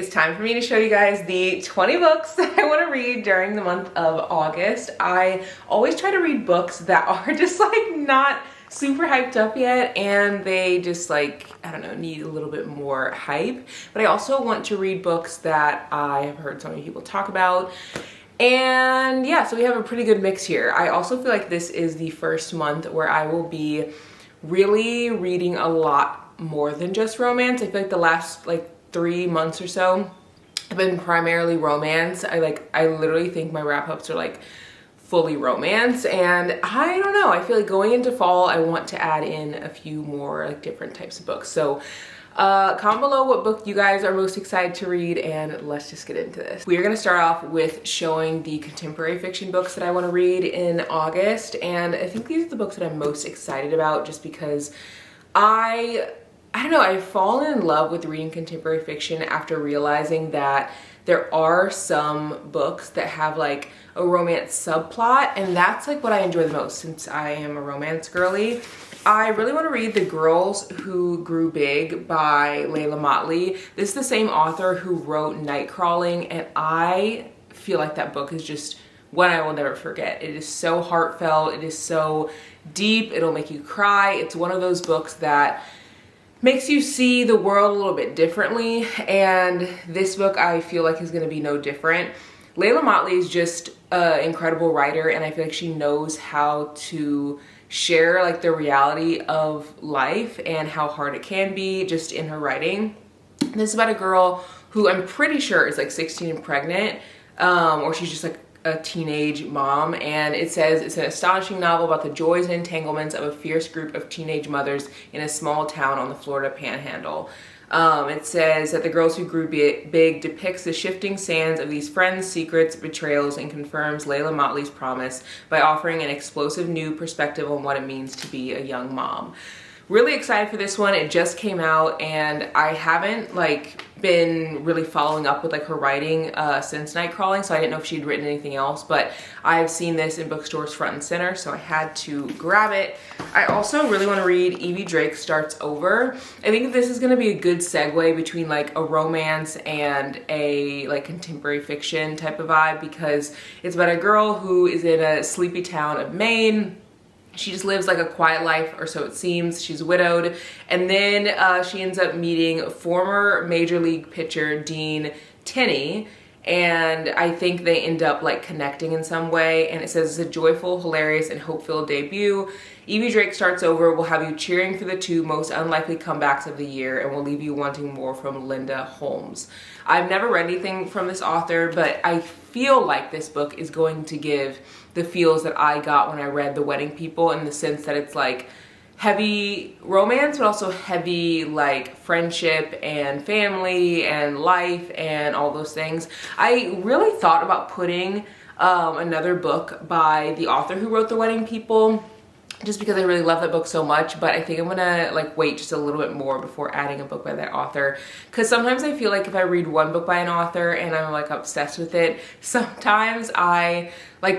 It's time for me to show you guys the 20 books that I want to read during the month of August. I always try to read books that are just like not super hyped up yet and they just like, I don't know, need a little bit more hype. But I also want to read books that I have heard so many people talk about. And yeah, so we have a pretty good mix here. I also feel like this is the first month where I will be really reading a lot more than just romance. I feel like the last 3 months or so have been primarily romance. I literally think my wrap-ups are like fully romance, and I don't know, I feel like going into fall I want to add in a few more like different types of books. So comment below what book you guys are most excited to read, and let's just get into this. We are going to start off with showing the contemporary fiction books that I want to read in August, and I think these are the books that I'm most excited about just because I don't know, I've fallen in love with reading contemporary fiction after realizing that there are some books that have like a romance subplot, and that's like what I enjoy the most since I am a romance girly. I really want to read The Girls Who Grew Big by Layla Motley. This is the same author who wrote Night Crawling, and I feel like that book is just one I will never forget. It is so heartfelt, it is so deep, it'll make you cry. It's one of those books that makes you see the world a little bit differently, and this book I feel like is going to be no different. Layla Motley is just an incredible writer, and I feel like she knows how to share like the reality of life and how hard it can be just in her writing. This is about a girl who I'm pretty sure is like 16 and pregnant, or she's just like a teenage mom, and it says it's an astonishing novel about the joys and entanglements of a fierce group of teenage mothers in a small town on the Florida Panhandle. It says that The Girls Who Grew Big depicts the shifting sands of these friends' secrets, betrayals, and confirms Layla Motley's promise by offering an explosive new perspective on what it means to be a young mom. Really excited for this one. It just came out, and I haven't been really following up with her writing since Night Crawling, so I didn't know if she'd written anything else, but I've seen this in bookstores front and center, so I had to grab it. I also really want to read Evie Drake Starts Over. I think this is going to be a good segue between a romance and a contemporary fiction type of vibe, because it's about a girl who is in a sleepy town of Maine. She just lives a quiet life, or so it seems. She's widowed, and then she ends up meeting former Major League pitcher Dean Tenney, and I think they end up connecting in some way. And it says it's a joyful, hilarious, and hope-filled debut. Evie Drake Starts Over will have you cheering for the two most unlikely comebacks of the year and will leave you wanting more from Linda Holmes. I've never read anything from this author, but I feel like this book is going to give the feels that I got when I read The Wedding People, in the sense that it's heavy romance, but also heavy friendship and family and life and all those things. I really thought about putting another book by the author who wrote The Wedding People, just because I really love that book so much, but I think I'm gonna wait just a little bit more before adding a book by that author, because sometimes I feel like if I read one book by an author and I'm obsessed with it, sometimes I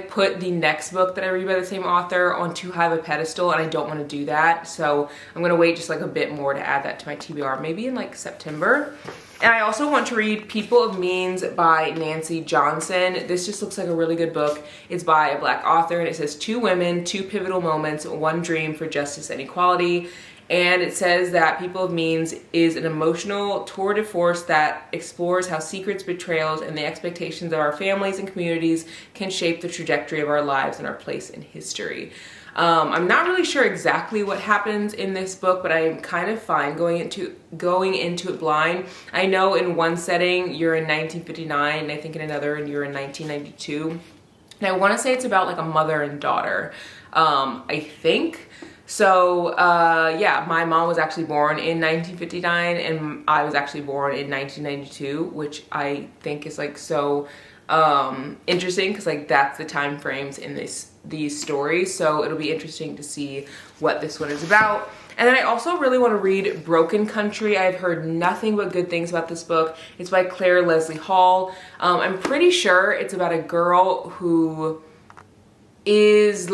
put the next book that I read by the same author on too high of a pedestal, and I don't want to do that. So I'm gonna wait just a bit more to add that to my TBR, maybe in September. And I also want to read People of Means by Nancy Johnson. This just looks like a really good book. It's by a Black author, and it says 2 women, 2 pivotal moments, 1 dream for justice and equality. And it says that People of Means is an emotional tour de force that explores how secrets, betrayals, and the expectations of our families and communities can shape the trajectory of our lives and our place in history. I'm not really sure exactly what happens in this book, but I am kind of fine going into it blind. I know in one setting you're in 1959, and I think in another you're in 1992. And I want to say it's about a mother and daughter, I think. So yeah, my mom was actually born in 1959, and I was actually born in 1992, which I think is so interesting, because that's the time frames in these stories. So it'll be interesting to see what this one is about. And then I also really want to read Broken Country. I've heard nothing but good things about this book. It's by Claire Leslie Hall. I'm pretty sure it's about a girl who is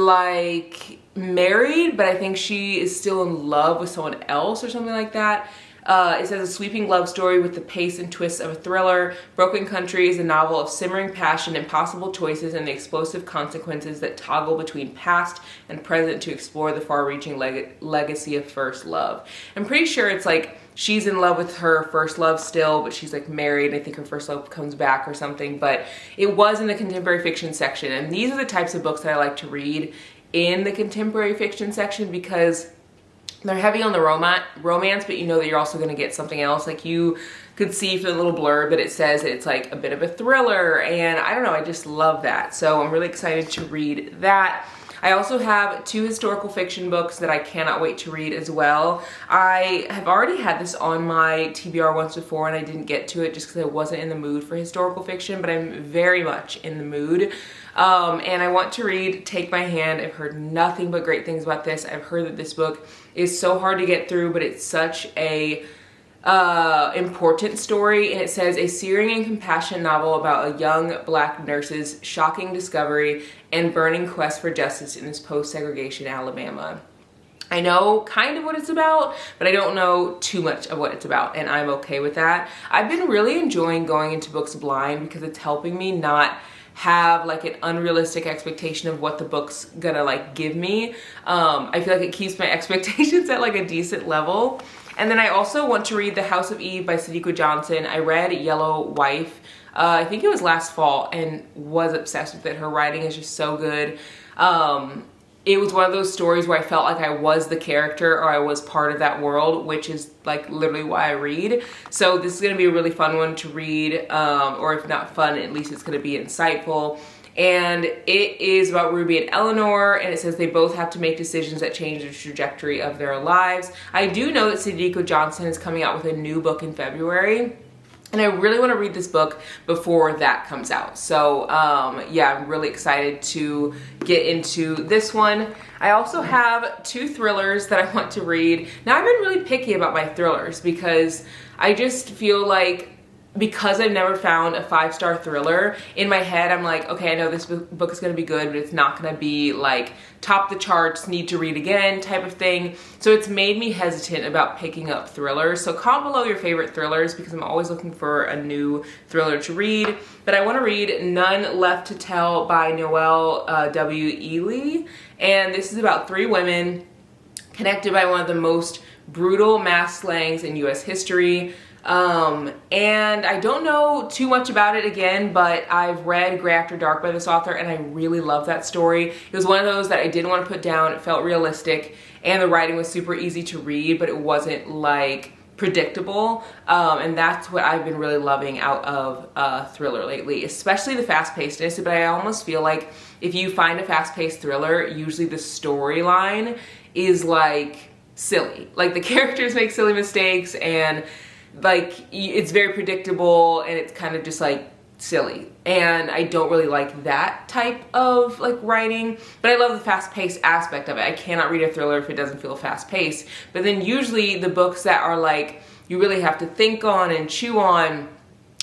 married, but I think she is still in love with someone else or something like that. It says a sweeping love story with the pace and twists of a thriller. Broken Country is a novel of simmering passion, impossible choices, and the explosive consequences that toggle between past and present to explore the far-reaching legacy of first love. I'm pretty sure it's like she's in love with her first love still, but she's like married. I think her first love comes back or something, but it was in the contemporary fiction section. And these are the types of books that I like to read in the contemporary fiction section because they're heavy on the romance, but you know that you're also going to get something else. Like you could see from the little blurb that it says that it's like a bit of a thriller, and I don't know, I just love that. So I'm really excited to read that. I also have 2 historical fiction books that I cannot wait to read as well. I have already had this on my TBR once before and I didn't get to it just because I wasn't in the mood for historical fiction, but I'm very much in the mood. And I want to read Take My Hand. I've heard nothing but great things about this. I've heard that this book is so hard to get through, but it's such a important story, and it says a searing and compassionate novel about a young black nurse's shocking discovery and burning quest for justice in this post-segregation Alabama. I know kind of what it's about, but I don't know too much of what it's about, and I'm okay with that. I've been really enjoying going into books blind because it's helping me not have like an unrealistic expectation of what the book's gonna like give me. I feel like it keeps my expectations at like a decent level. And then I also want to read The House of Eve by Sadiqa Johnson. I read Yellow Wife, I think it was last fall, and was obsessed with it. Her writing is just so good. It was one of those stories where I felt like I was the character or I was part of that world, which is like literally why I read. So this is gonna be a really fun one to read, or if not fun, at least it's gonna be insightful. And it is about Ruby and Eleanor, and it says they both have to make decisions that change the trajectory of their lives. I do know that Sadiqa Johnson is coming out with a new book in February, and I really want to read this book before that comes out. So yeah, I'm really excited to get into this one. I also have 2 thrillers that I want to read. Now I've been really picky about my thrillers because I just feel like because I've never found a 5-star thriller, in my head I'm like, okay, I know this book is gonna be good, but it's not gonna be like top the charts, need to read again type of thing. So it's made me hesitant about picking up thrillers. So comment below your favorite thrillers because I'm always looking for a new thriller to read. But I wanna read None Left to Tell by Noelle W. Ely. And this is about 3 women connected by one of the most brutal mass slayings in US history. And I don't know too much about it again, but I've read Grey After Dark by this author and I really love that story. It was one of those that I didn't want to put down. It felt realistic and the writing was super easy to read, but it wasn't like predictable. And that's what I've been really loving out of thriller lately, especially the fast-pacedness. But I almost feel like if you find a fast-paced thriller, usually the storyline is like silly. Like the characters make silly mistakes and like it's very predictable and it's kind of just like silly, and I don't really like that type of like writing, but I love the fast-paced aspect of it. I cannot read a thriller if it doesn't feel fast-paced. But then usually the books that are like you really have to think on and chew on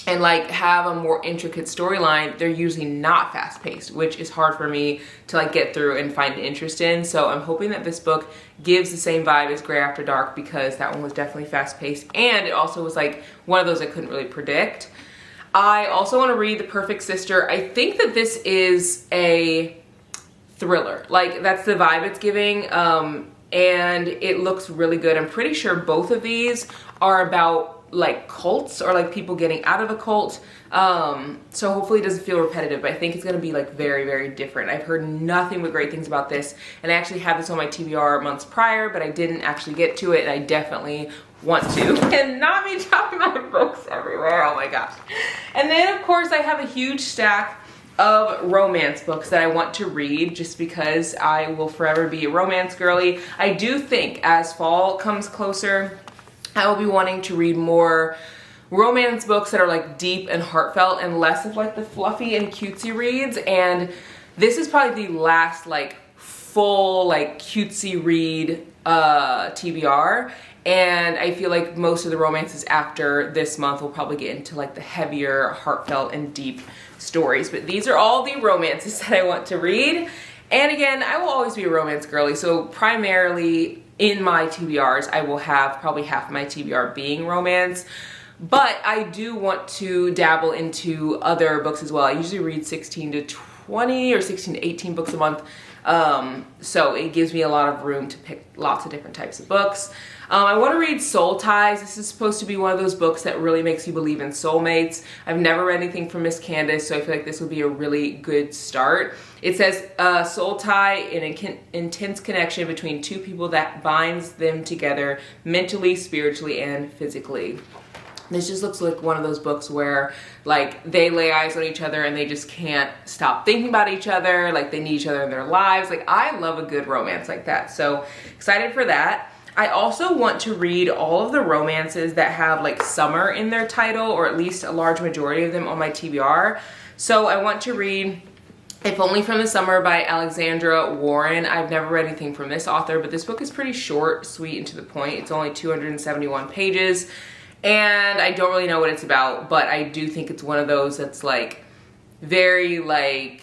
and like have a more intricate storyline, they're usually not fast-paced, which is hard for me to like get through and find interest in. So I'm hoping that this book gives the same vibe as Grey After Dark because that one was definitely fast-paced and it also was like one of those I couldn't really predict. I also want to read The Perfect Sister. I think that this is a thriller. Like that's the vibe it's giving, and it looks really good. I'm pretty sure both of these are about like cults or like people getting out of a cult. So hopefully it doesn't feel repetitive, but I think it's gonna be like very, very different. I've heard nothing but great things about this, and I actually had this on my TBR months prior, but I didn't actually get to it, and I definitely want to. And not me dropping my books everywhere, oh my gosh. And then of course I have a huge stack of romance books that I want to read just because I will forever be a romance girly. I do think as fall comes closer, I will be wanting to read more romance books that are like deep and heartfelt and less of like the fluffy and cutesy reads. And this is probably the last like full like cutesy read TBR. And I feel like most of the romances after this month will probably get into like the heavier, heartfelt and deep stories. But these are all the romances that I want to read. And again, I will always be a romance girly, so primarily in my TBRs, I will have probably half of my TBR being romance. But I do want to dabble into other books as well. I usually read 16 to 20 or 16 to 18 books a month. So it gives me a lot of room to pick lots of different types of books. I want to read Soul Ties. This is supposed to be one of those books that really makes you believe in soulmates. I've never read anything from Miss Candace, so I feel like this would be a really good start. It says, soul tie, an intense connection between two people that binds them together mentally, spiritually, and physically. This just looks like one of those books where like they lay eyes on each other and they just can't stop thinking about each other. Like they need each other in their lives. Like I love a good romance like that. So excited for that. I also want to read all of the romances that have like summer in their title, or at least a large majority of them on my TBR. So I want to read If Only from the Summer by Alexandra Warren. I've never read anything from this author, but this book is pretty short, sweet, and to the point. It's only 271 pages. And I don't really know what it's about, but I do think it's one of those that's like very like,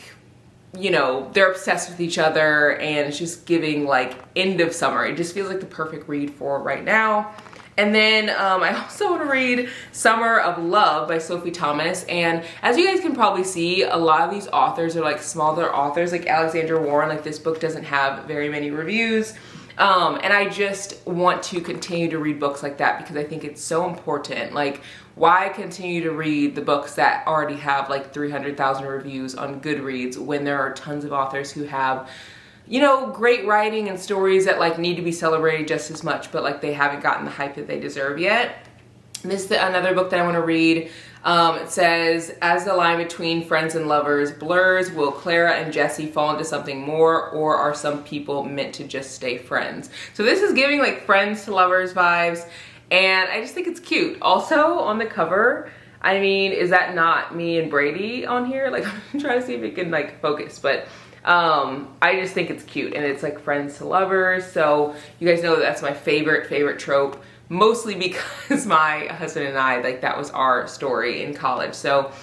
you know, they're obsessed with each other and it's just giving like end of summer. It just feels like the perfect read for right now. And then I also want to read Summer of Love by Sophie Thomas. And as you guys can probably see, a lot of these authors are like smaller authors, like Alexandra Warren. Like this book doesn't have very many reviews. And I just want to continue to read books like that because I think it's so important. Like, why continue to read the books that already have like 300,000 reviews on Goodreads when there are tons of authors who have, you know, great writing and stories that like need to be celebrated just as much, but like they haven't gotten the hype that they deserve yet. This is another book that I want to read. It says, as the line between friends and lovers blurs, will Clara and Jesse fall into something more, or are some people meant to just stay friends? So this is giving like friends to lovers vibes, and I just think it's cute. Also on the cover, I mean, is that not me and Brady on here? Like I'm trying to see if it can like focus, but I just think it's cute, and it's like friends to lovers. So you guys know that's my favorite trope. Mostly because my husband and I, like that was our story in college. So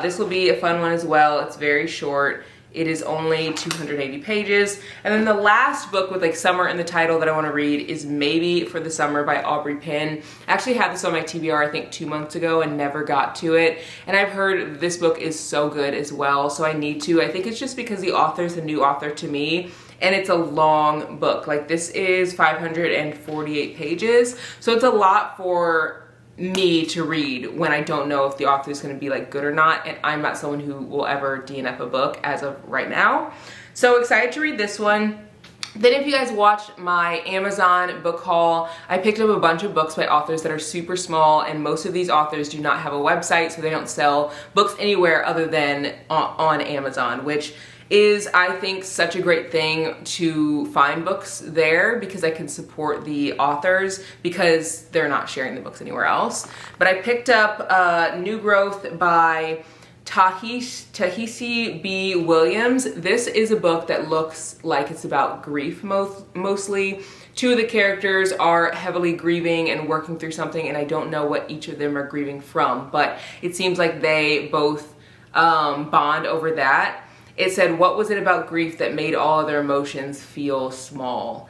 this will be a fun one as well. It's very short. It is only 280 pages. And then the last book with like summer in the title that I want to read is Maybe for the Summer by Aubrey Penn. I actually had this on my TBR I think 2 months ago and never got to it. And I've heard this book is so good as well, so I need to. I think it's just because the author's a new author to me. And it's a long book. Like this is 548 pages. So it's a lot for me to read when I don't know if the author is going to be like good or not. And I'm not someone who will ever DNF a book as of right now. So excited to read this one. Then if you guys watched my Amazon book haul, I picked up a bunch of books by authors that are super small, and most of these authors do not have a website, so they don't sell books anywhere other than on Amazon, which is, I think, such a great thing to find books there because I can support the authors because they're not sharing the books anywhere else. But I picked up New Growth by Tahisi B. Williams. This is a book that looks like it's about grief mostly. Two of the characters are heavily grieving and working through something, and I don't know what each of them are grieving from, but it seems like they both bond over that. It said, what was it about grief that made all other emotions feel small?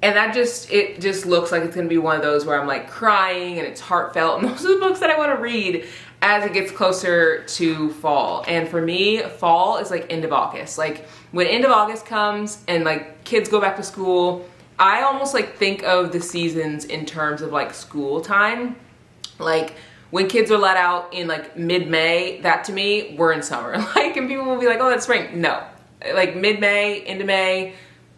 And it just looks like it's gonna be one of those where I'm like crying and it's heartfelt. And those are the books that I wanna read as it gets closer to fall. And for me, fall is like end of August. Like when end of August comes and like kids go back to school, I almost like think of the seasons in terms of like school time. Like when kids are let out in like mid-May, that to me, we're in summer. Like, and people will be like, oh, that's spring. No, like mid-May, into May,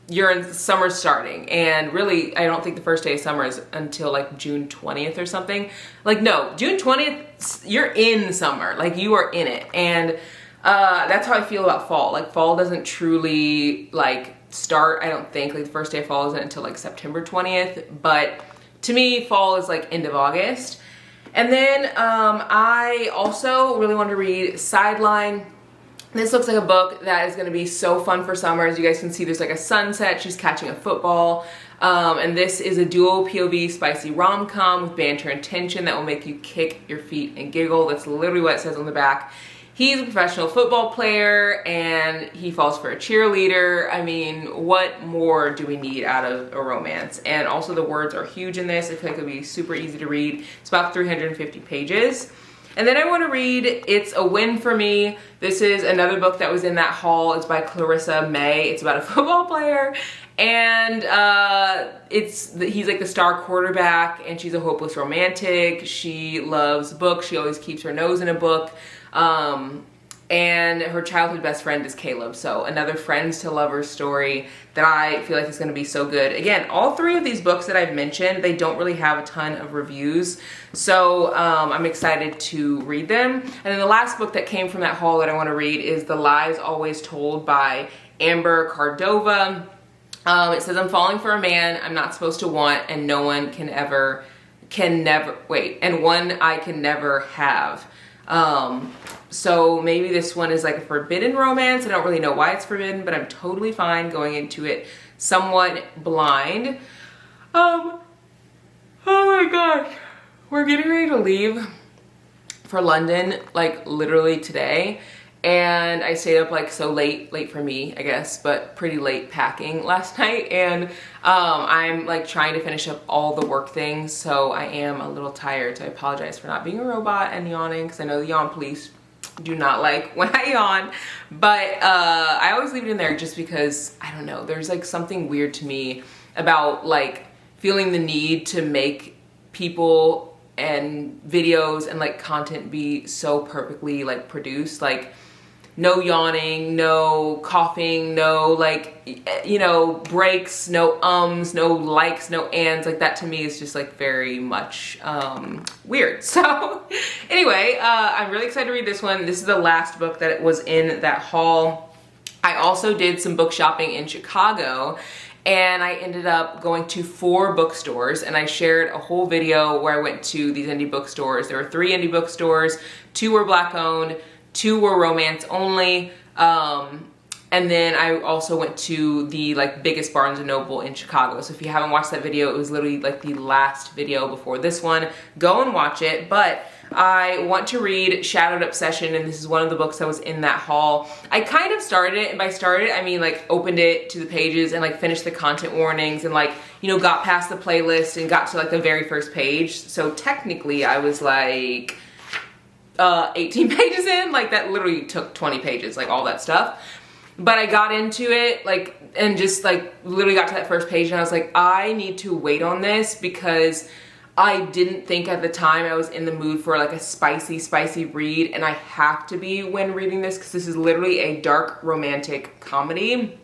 you're in summer starting. And really, I don't think the first day of summer is until like June 20th or something. Like no, June 20th, you're in summer. Like you are in it. And that's how I feel about fall. Like fall doesn't truly like start, I don't think, like the first day of fall isn't until like September 20th. But to me, fall is like end of August. And then I also really wanted to read Sideline. This looks like a book that is going to be so fun for summer. As you guys can see, there's like a sunset. She's catching a football. And this is a dual POV spicy rom-com with banter and tension that will make you kick your feet and giggle. That's literally what it says on the back. he's a professional football player and he falls for a cheerleader. I mean, what more do we need out of a romance? And also the words are huge in this. I feel like it'll be super easy to read. It's about 350 pages. And then I want to read It's a Win for Me. This is another book that was in that haul. It's by Clarissa May. It's about a football player. And he's like the star quarterback and she's a hopeless romantic. She loves books. She always keeps her nose in a book. And her childhood best friend is Caleb. So another friends to lovers story that I feel like is going to be so good. Again, all three of these books that I've mentioned, they don't really have a ton of reviews. So I'm excited to read them. And then the last book that came from that haul that I want to read is The Lies Always Told by Amber Cardova. It says, I'm falling for a man I'm not supposed to want and no one can never wait, and one I can never have. So maybe this one is like a forbidden romance. I don't really know why it's forbidden, but I'm totally fine going into it somewhat blind. Oh my gosh. We're getting ready to leave for London, like literally today. And I stayed up like so late for me, I guess, but pretty late packing last night. And I'm like trying to finish up all the work things. So I am a little tired. So I apologize for not being a robot and yawning because I know the yawn police do not like when I yawn. But I always leave it in there just because, I don't know, there's like something weird to me about like feeling the need to make people and videos and like content be so perfectly like produced. Like, no yawning, no coughing, no like, you know, breaks, no ums, no likes, no ands. Like that to me is just like very much weird. So anyway, I'm really excited to read this one. This is the last book that was in that haul. I also did some book shopping in Chicago and I ended up going to 4 bookstores and I shared a whole video where I went to these indie bookstores. There were 3 indie bookstores, 2 were Black owned, 2 were romance only, and then I also went to the like biggest Barnes & Noble in Chicago. So if you haven't watched that video, it was literally like the last video before this one. Go and watch it. But I want to read Shadowed Obsession, and this is one of the books that was in that haul. I kind of started it, and by started I mean like opened it to the pages and like finished the content warnings and like, you know, got past the playlist and got to like the very first page. So technically I was like 18 pages in, like that literally took 20 pages, like all that stuff. But I got into it like, and just like literally got to that first page and I was like, I need to wait on this because I didn't think at the time I was in the mood for like a spicy read, and I have to be when reading this because this is literally a dark romantic comedy.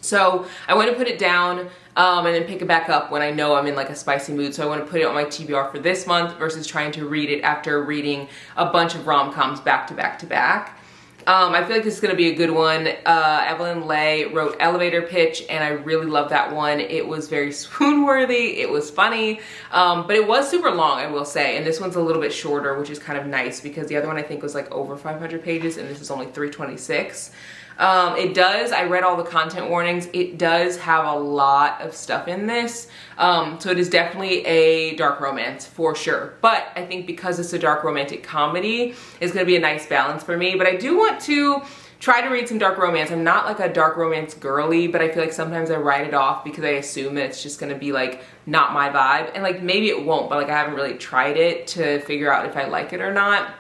So I want to put it down and then pick it back up when I know I'm in like a spicy mood. So I want to put it on my TBR for this month versus trying to read it after reading a bunch of rom-coms back to back to back. I feel like this is going to be a good one. Evelyn Lay wrote Elevator Pitch and I really love that one. It was very swoon-worthy. It was funny, but it was super long, I will say. And this one's a little bit shorter, which is kind of nice because the other one I think was like over 500 pages and this is only 326. It does, I read all the content warnings, it does have a lot of stuff in this, so it is definitely a dark romance for sure, but I think because it's a dark romantic comedy, it's going to be a nice balance for me. But I do want to try to read some dark romance. I'm not like a dark romance girly, but I feel like sometimes I write it off because I assume that it's just going to be like not my vibe, and like maybe it won't, but like I haven't really tried it to figure out if I like it or not.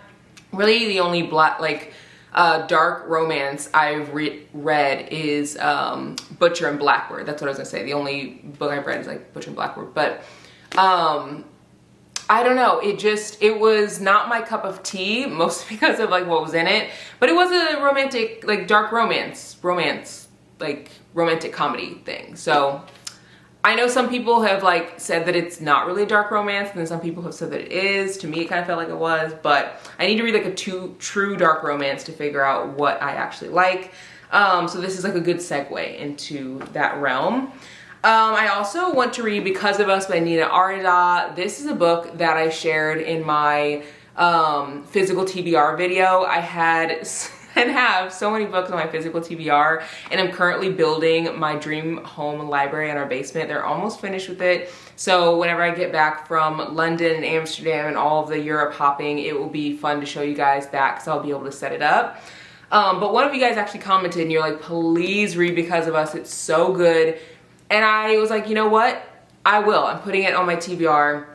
Really the only dark romance I've read is Butcher and Blackbird. That's what I was gonna say. The only book I've read is like Butcher and Blackbird. But I don't know. It was not my cup of tea, mostly because of like what was in it. But it was a romantic, like dark romance, like romantic comedy thing. So I know some people have like said that it's not really dark romance, and then some people have said that it is. To me, it kind of felt like it was, but I need to read like a true dark romance to figure out what I actually like. So this is like a good segue into that realm. I also want to read Because of Us by Nina Arida. This is a book that I shared in my physical TBR video. I had and have so many books on my physical TBR, and I'm currently building my dream home library in our basement. They're almost finished with it. So whenever I get back from London and Amsterdam and all of the Europe hopping, it will be fun to show you guys that because I'll be able to set it up. But one of you guys actually commented and you're like, please read Because of Us, it's so good. And I was like, you know what? I will. I'm putting it on my TBR.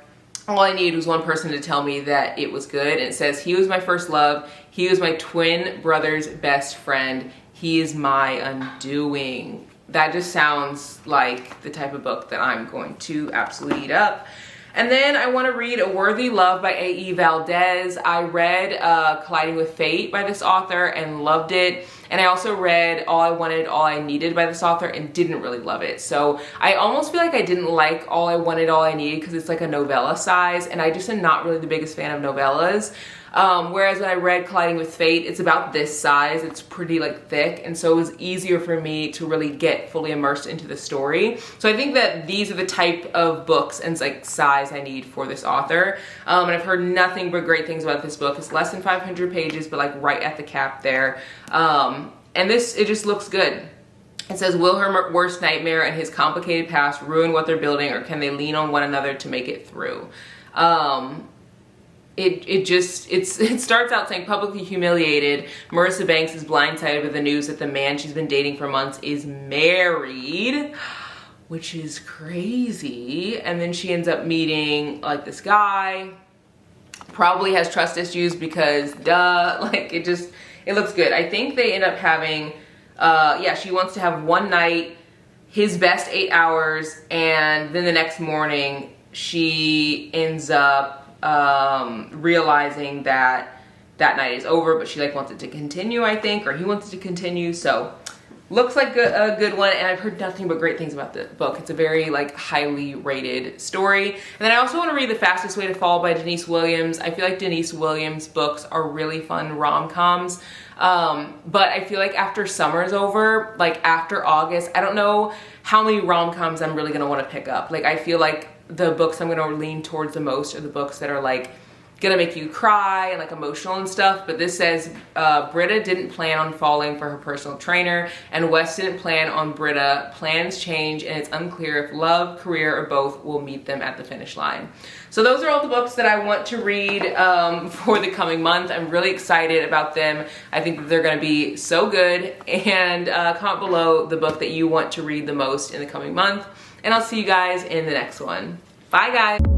All I needed was one person to tell me that it was good. And it says, he was my first love. He was my twin brother's best friend. He is my undoing. That just sounds like the type of book that I'm going to absolutely eat up. And then I want to read A Worthy Love by A.E. Valdez. I read Colliding with Fate by this author and loved it. And I also read All I Wanted, All I Needed by this author and didn't really love it. So I almost feel like I didn't like All I Wanted, All I Needed because it's like a novella size. And I just am not really the biggest fan of novellas. Whereas when I read Colliding with Fate, it's about this size. It's pretty like thick. And so it was easier for me to really get fully immersed into the story. So I think that these are the type of books and like size I need for this author. And I've heard nothing but great things about this book. It's less than 500 pages, but like right at the cap there. And it just looks good. It says, will her worst nightmare and his complicated past ruin what they're building, or can they lean on one another to make it through? It starts out saying, publicly humiliated, Marissa Banks is blindsided with the news that the man she's been dating for months is married, which is crazy. And then she ends up meeting like this guy, probably has trust issues because duh, like it looks good. I think they end up having, yeah, she wants to have one night, his best 8 hours, and then the next morning she ends up realizing that that night is over, but she like wants it to continue, I think, or he wants it to continue. So looks like a good one, and I've heard nothing but great things about the book. It's a very like highly rated story. And then I also want to read The Fastest Way to Fall by Denise Williams. I feel like Denise Williams books are really fun rom-coms. But I feel like after summer's over, like after August, I don't know how many rom-coms I'm really gonna want to pick up. Like I feel like the books I'm gonna lean towards the most are the books that are like gonna make you cry and like emotional and stuff. But this says Britta didn't plan on falling for her personal trainer, and Wes didn't plan on Britta. Plans change, and it's unclear if love, career, or both will meet them at the finish line. So those are all the books that I want to read for the coming month. I'm really excited about them. I think that they're gonna be so good. And comment below the book that you want to read the most in the coming month. And I'll see you guys in the next one. Bye guys.